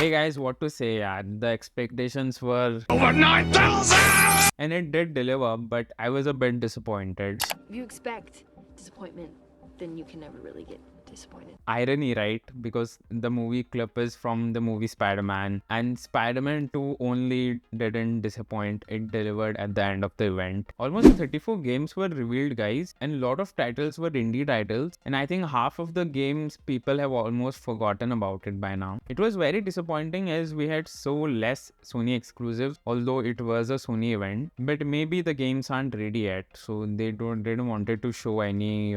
Hey guys, what to say? Yeah, the expectations were Over 9,000! and it did deliver, but I was a bit disappointed. If you expect disappointment, then you can never really get disappointed. Irony, right? Because the movie clip is from the movie Spider-Man, and Spider-Man 2 only didn't disappoint, it delivered at the end of the event. Almost 34 games were revealed, guys, and a lot of titles were indie titles, and I think half of the games people have almost forgotten about it by now. It was very disappointing as we had so less Sony exclusives, although it was a Sony event, but maybe the games aren't ready yet, so they didn't wanted to show any,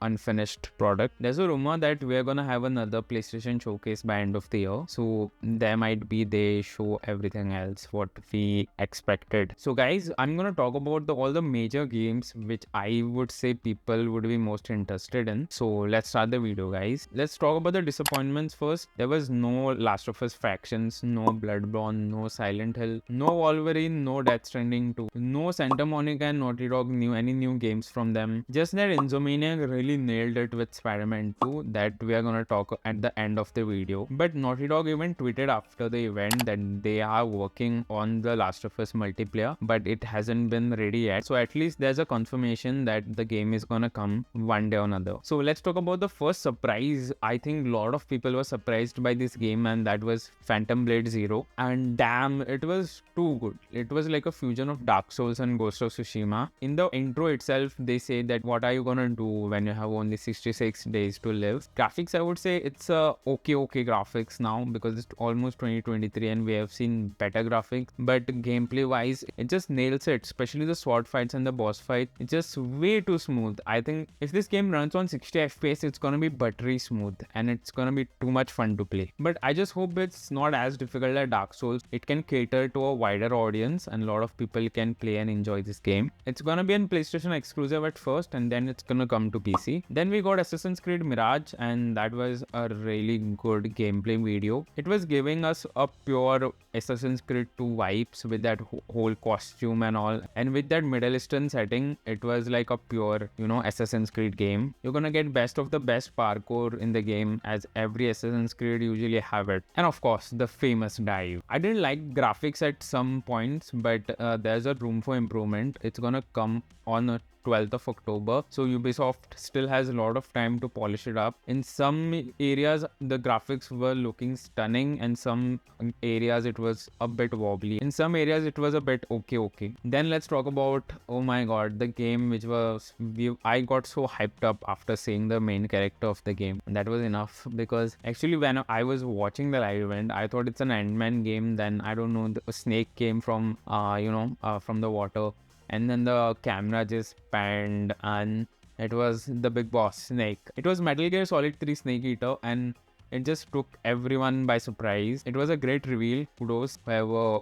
unfinished product. There's a rumor that we're gonna have another PlayStation showcase by end of the year, so there might be they show everything else what we expected. So guys, I'm gonna talk about all the major games which I would say people would be most interested in. So let's start the video, guys. Let's talk about the disappointments first. There was no Last of Us Factions, no Bloodborne, no Silent Hill, no Wolverine, no Death Stranding 2, no Santa Monica and Naughty Dog any new games from them. Just that Insomniac really nailed it with Spider-Man 2 that we are gonna talk at the end of the video. But Naughty Dog even tweeted after the event that they are working on the Last of Us multiplayer, but it hasn't been ready yet. So at least there's a confirmation that the game is gonna come one day or another. So let's talk about the first surprise. I think a lot of people were surprised by this game, and that was Phantom Blade Zero. And damn, it was too good. It was like a fusion of Dark Souls and Ghost of Tsushima. In the intro itself, they say that what are you gonna do when you have only 66 days to live. Graphics, I would say it's okay graphics now because it's almost 2023 and we have seen better graphics, but gameplay wise it just nails it, especially the sword fights and the boss fight. It's just way too smooth. I think if this game runs on 60 fps, it's gonna be buttery smooth and it's gonna be too much fun to play. But I just hope it's not as difficult as Dark Souls. It can cater to a wider audience and a lot of people can play and enjoy this game. It's gonna be on PlayStation exclusive at first and then it's gonna come to PC. Then we got Assassin's Creed Mirage, and that was a really good gameplay video. It was giving us a pure Assassin's Creed 2 vibes with that whole costume and all, and with that Middle Eastern setting, it was like a pure, Assassin's Creed game. You're gonna get best of the best parkour in the game, as every Assassin's Creed usually have it. And of course, the famous dive. I didn't like graphics at some points, but there's a room for improvement. It's gonna come on 12th of October, so Ubisoft still has a lot of time to polish it up. In some areas the graphics were looking stunning, and some areas it was a bit wobbly. In some areas it was a bit okay. Then let's talk about, oh my god, the game which was I got so hyped up after seeing the main character of the game. That was enough, because actually when I was watching the live event I thought it's an Ant-Man game. Then I don't know, the snake came from from the water, and then the camera just panned and it was the big boss Snake. It was Metal Gear Solid 3 Snake Eater, and it just took everyone by surprise. It was a great reveal. Kudos whoever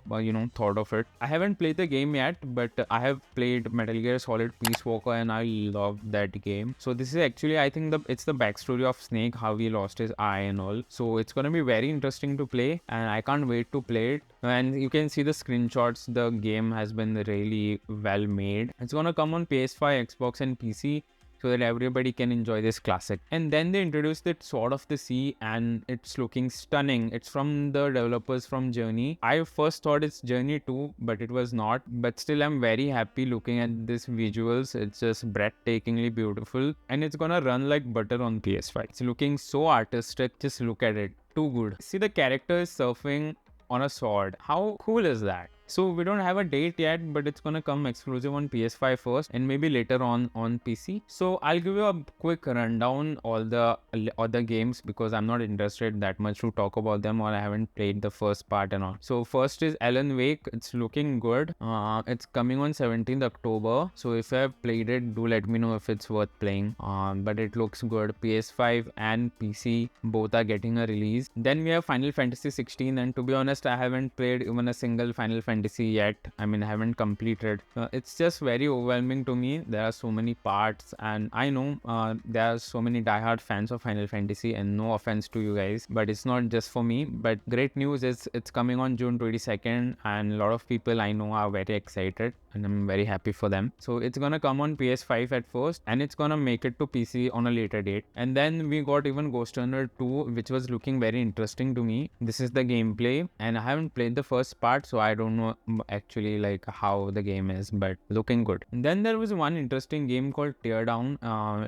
thought of it. I haven't played the game yet, but I have played Metal Gear Solid Peace Walker and I loved that game. So this is actually, I think it's the backstory of Snake, how he lost his eye and all. So it's gonna be very interesting to play and I can't wait to play it. And you can see the screenshots. The game has been really well made. It's gonna come on PS5, Xbox and PC, so that everybody can enjoy this classic. And then they introduced the Sword of the Sea and it's looking stunning. It's from the developers from Journey. I first thought it's Journey 2, but it was not. But still I'm very happy looking at this visuals. It's just breathtakingly beautiful and it's gonna run like butter on PS5. It's looking so artistic. Just look at it. Too good. See, the character is surfing on a sword. How cool is that? So we don't have a date yet, but it's gonna come exclusive on PS5 first and maybe later on PC. So I'll give you a quick rundown all the other games because I'm not interested that much to talk about them, or I haven't played the first part and all. So first is Alan Wake. It's looking good. It's coming on 17th October. So if you have played it, do let me know if it's worth playing. But it looks good. PS5 and PC both are getting a release. Then we have Final Fantasy 16, and to be honest, I haven't played even a single Final Fantasy yet. I mean, I haven't completed. It's just very overwhelming to me. There are so many parts, and I know there are so many diehard fans of Final Fantasy, and no offense to you guys, but it's not just for me. But great news is it's coming on June 22nd, and a lot of people I know are very excited. and I'm very happy for them. So it's gonna come on PS5 at first, and it's gonna make it to PC on a later date. And then we got even Ghost Runner 2, which was looking very interesting to me. This is the gameplay, and I haven't played the first part, so I don't know actually like how the game is, but looking good. And then there was one interesting game called Teardown.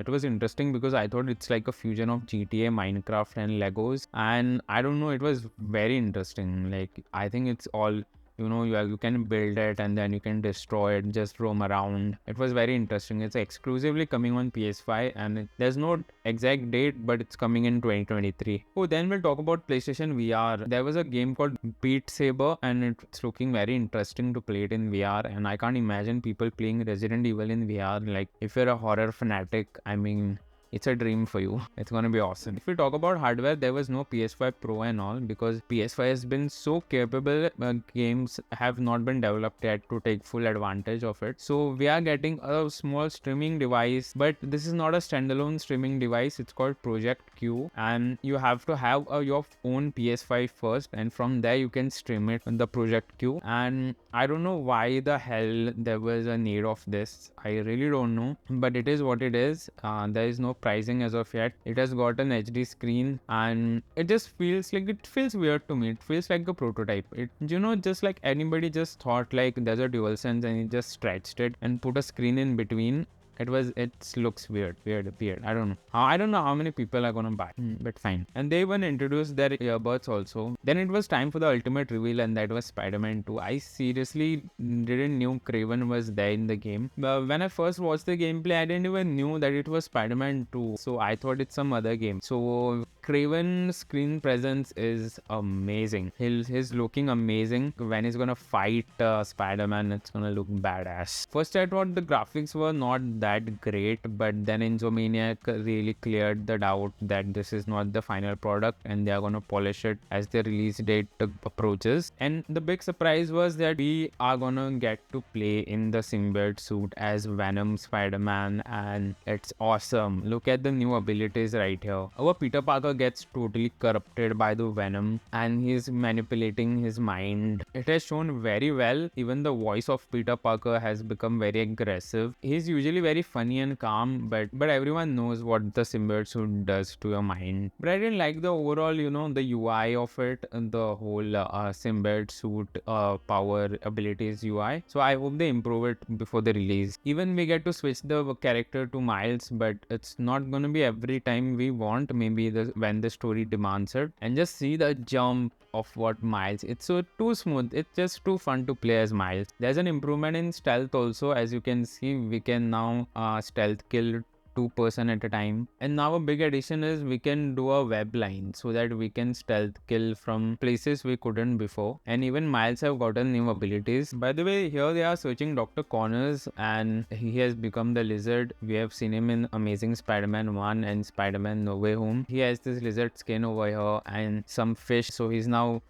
It was interesting because I thought it's like a fusion of GTA, Minecraft, and Legos, and I don't know, it was very interesting. Like, I think it's all, you can build it and then you can destroy it, just roam around. It was very interesting. It's exclusively coming on PS5, and there's no exact date, but it's coming in 2023. Oh, then we'll talk about PlayStation VR. There was a game called Beat Saber, and it's looking very interesting to play it in VR, and I can't imagine people playing Resident Evil in VR. Like, if you're a horror fanatic, I mean, it's a dream for you. It's gonna be awesome. If we talk about hardware, there was no PS5 Pro and all, because PS5 has been so capable. Games have not been developed yet to take full advantage of it. So we are getting a small streaming device, but this is not a standalone streaming device. It's called Project Q, and you have to have your own PS5 first, and from there you can stream it on the Project Q. And I don't know why the hell there was a need of this. I really don't know, but it is what it is. There is no pricing as of yet. It has got an HD screen, and it just feels weird to me. It feels like a prototype. It, just like anybody just thought like there's a DualSense and he just stretched it and put a screen in between. It looks weird. I don't know. I don't know how many people are gonna buy, but fine. And they even introduced their earbuds also. Then it was time for the ultimate reveal, and that was Spider-Man 2. I seriously didn't knew Craven was there in the game. But when I first watched the gameplay, I didn't even knew that it was Spider-Man 2. So I thought it's some other game. So Craven's screen presence is amazing. He's looking amazing. When he's gonna fight Spider-Man, it's gonna look badass. First, I thought the graphics were not that great, but then Insomniac really cleared the doubt that this is not the final product, and they are gonna polish it as the release date approaches. And the big surprise was that we are gonna get to play in the symbiote suit as Venom Spider-Man, and it's awesome. Look at the new abilities right here. Our Peter Parker gets totally corrupted by the Venom, and he's manipulating his mind. It has shown very well. Even the voice of Peter Parker has become very aggressive. He's usually very funny and calm, but everyone knows what the symbiote suit does to your mind. But I didn't like the overall, the UI of it, and the whole symbiote suit power abilities UI. So I hope they improve it before the release. Even we get to switch the character to Miles, but it's not gonna be every time we want. Maybe when the story demands it. And just see the jump of what Miles. It's so too smooth. It's just too fun to play as Miles. There's an improvement in stealth also. As you can see, we can now stealth kill 2% at a time. And now a big addition is we can do a web line so that we can stealth kill from places we couldn't before. And even Miles have gotten new abilities. By the way, here they are searching Dr. Connors, and he has become the Lizard. We have seen him in Amazing Spider-Man 1 and Spider-Man No Way Home. He has this lizard skin over here and some fish, so he's now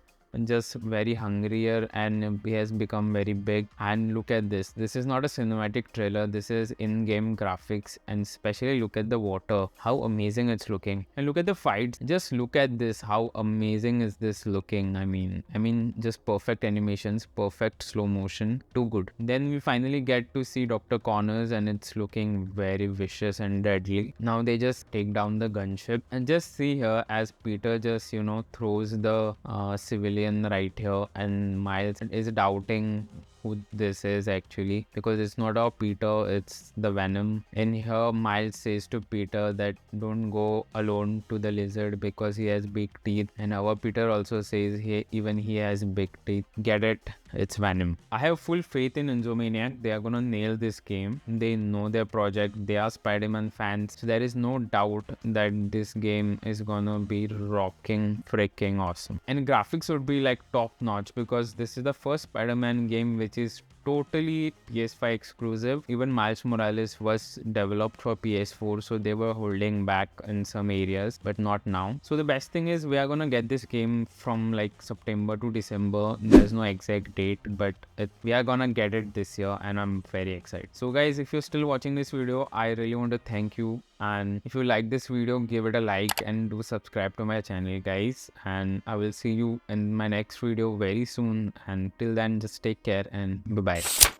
just very hungrier, and he has become very big. And look at this. This is not a cinematic trailer. This is in-game graphics, and especially look at the water. How amazing it's looking. And look at the fights. Just look at this. How amazing is this looking? I mean, just perfect animations, perfect slow motion. Too good. Then we finally get to see Dr. Connors, and it's looking very vicious and deadly. Now they just take down the gunship, and just see here as Peter just throws the civilian right here, and Miles is doubting who this is actually, because it's not our Peter, it's the Venom. In here, Miles says to Peter that don't go alone to the lizard because he has big teeth, and our Peter also says even he has big teeth. Get it? It's Venom. I have full faith in Insomniac. They are gonna nail this game. They know their project. They are Spider-Man fans. So there is no doubt that this game is gonna be rocking freaking awesome. And graphics would be like top notch, because this is the first Spider-Man game which is totally PS5 exclusive. Even Miles Morales was developed for PS4, so they were holding back in some areas, but not now. So the best thing is we are gonna get this game from like September to December. There's no exact date, but we are gonna get it this year, and I'm very excited. So guys, if you're still watching this video, I really want to thank you. And if you like this video, give it a like and do subscribe to my channel, guys. And I will see you in my next video very soon. And till then, just take care and bye bye.